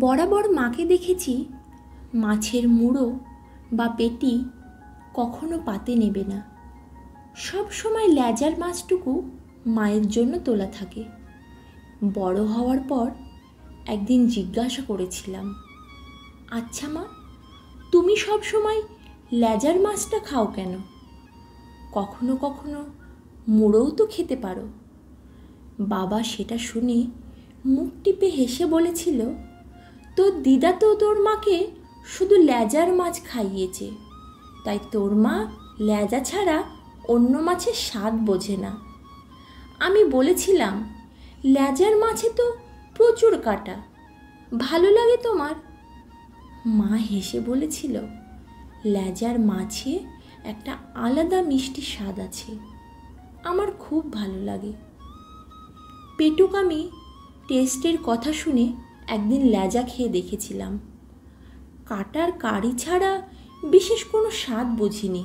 বরাবর মাকে দেখেছি মাছের মুড়ো বা পেটি কখনো পাতে নেবে না, সব সময় লেজার মাছটুকু মায়ের জন্য তোলা থাকে। বড় হওয়ার পর একদিন জিজ্ঞাসা করেছিলাম, আচ্ছা মা, তুমি সব সময় লেজার মাছটা খাও কেন? কখনো কখনো মুড়োও তো খেতে পারো। বাবা সেটা শুনে মুখ টিপে হেসে বলেছিল, তোর দিদা তো তোর মাকে শুধু লেজার মাছ খাইয়েছে, তাই তোর মা লেজা ছাড়া অন্য মাছের স্বাদ বোঝে না। আমি বলেছিলাম, লেজার মাছে তো প্রচুর কাঁটা, ভালো লাগে তোমার? মা হেসে বলেছিল, লেজার মাছে একটা আলাদা মিষ্টি স্বাদ আছে, আমার খুব ভালো লাগে। পেটুক আমি টেস্টের কথা শুনে একদিন লেজা খেয়ে দেখেছিলাম। কাটার কারি ছাড়া বিশেষ কোনো স্বাদ বুঝিনি।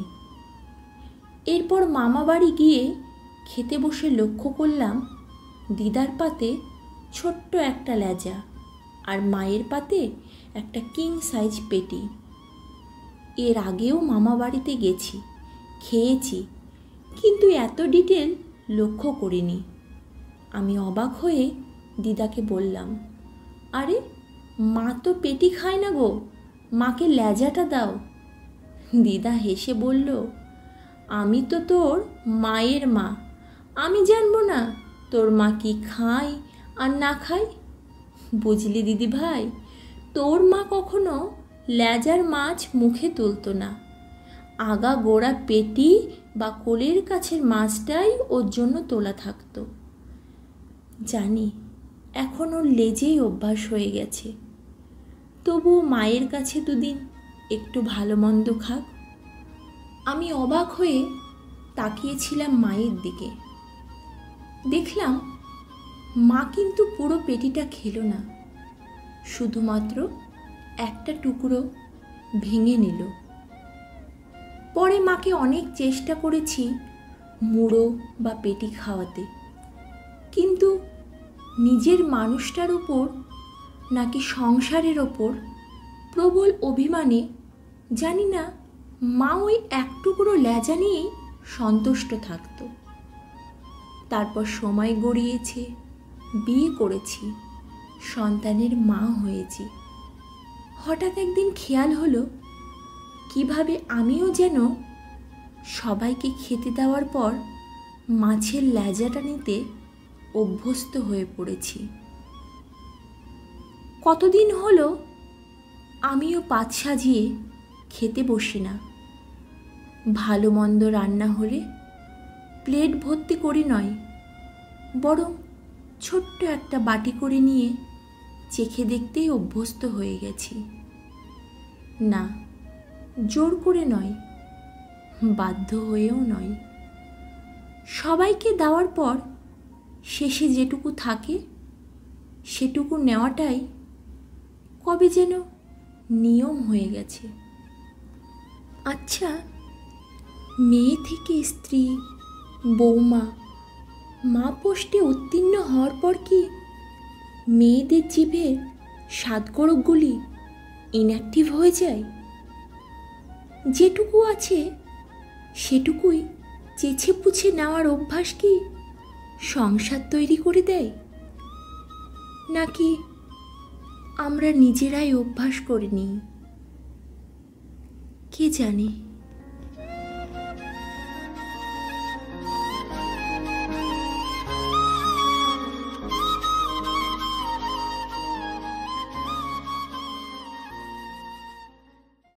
এরপর মামা বাড়ি গিয়ে খেতে বসে লক্ষ্য করলাম দিদার পাতে ছোট্ট একটা লেজা আর মায়ের পাতে একটা কিং সাইজ পেটি। এর আগেও মামা বাড়িতে গেছি, খেয়েছি, কিন্তু এত ডিটেল লক্ষ্য করিনি। আমি অবাক হয়ে দিদাকে বললাম, আরে মা তো পেটি খায় না গো, মাকে লেজাটা দাও। দিদা হেসে বলল, আমি তো তোর মায়ের মা, আমি জানবো না তোর মা কি খায় আর না খায়? বুঝলি দিদি ভাই, তোর মা কখনো লেজার মাছ মুখে তুলতো না, আগা গোড়া পেটি বা কোলের কাছের মাছটাই ওর জন্য তোলা থাকতো। জানি এখন ওর লেজেই অভ্যাস হয়ে গেছে, তবুও মায়ের কাছে দুদিন একটু ভালো মন্দ খাক। আমি অবাক হয়ে তাকিয়েছিলাম মায়ের দিকে। দেখলাম মা কিন্তু পুরো পেটিটা খেলো না, শুধুমাত্র একটা টুকরো ভেঙে নিল। পরে মাকে অনেক চেষ্টা করেছি মুড়ো বা পেটি খাওয়াতে, কিন্তু নিজের মানুষটার ওপর নাকি সংসারের ওপর প্রবল অভিমানে জানি না মা ওই এক টুকরো লেজা নিয়েই সন্তুষ্ট থাকত। তারপর সময় গড়িয়েছে, বিয়ে করেছি, সন্তানের মা হয়েছি। হঠাৎ একদিন খেয়াল হলো কিভাবে আমিও যেন সবাইকে খেতে দেওয়ার পর মাছের লেজাটা নিতে অভ্যস্ত হয়ে পড়েছি। কতদিন হলো আমিও পাত সাজিয়ে খেতে বসি না। ভালো মন্দ রান্না হলে প্লেট ভর্তি করে নয়, বরং ছোট্ট একটা বাটি করে নিয়ে চেখে দেখতেই অভ্যস্ত হয়ে গেছি। না, জোর করে নয়, বাধ্য হয়েও নয়। সবাইকে দেওয়ার পর শেষে যেটুকু থাকে সেটুকু নেওয়াটাই কবে যেন নিয়ম হয়ে গেছে। আচ্ছা, মেয়ে থেকে স্ত্রী, বৌমা, মা পোস্টে উত্তীর্ণ হওয়ার পর কি মেয়েদের জিভের স্বাদকোরকগুলি ইনঅ্যাক্টিভ হয়ে যায়? যেটুকু আছে সেটুকুই চেছে পুছে নেওয়ার অভ্যাস কি সংসার তৈরি করে দেয়, নাকি আমরা নিজেরাই অভ্যাস করে নিই? কে জানে।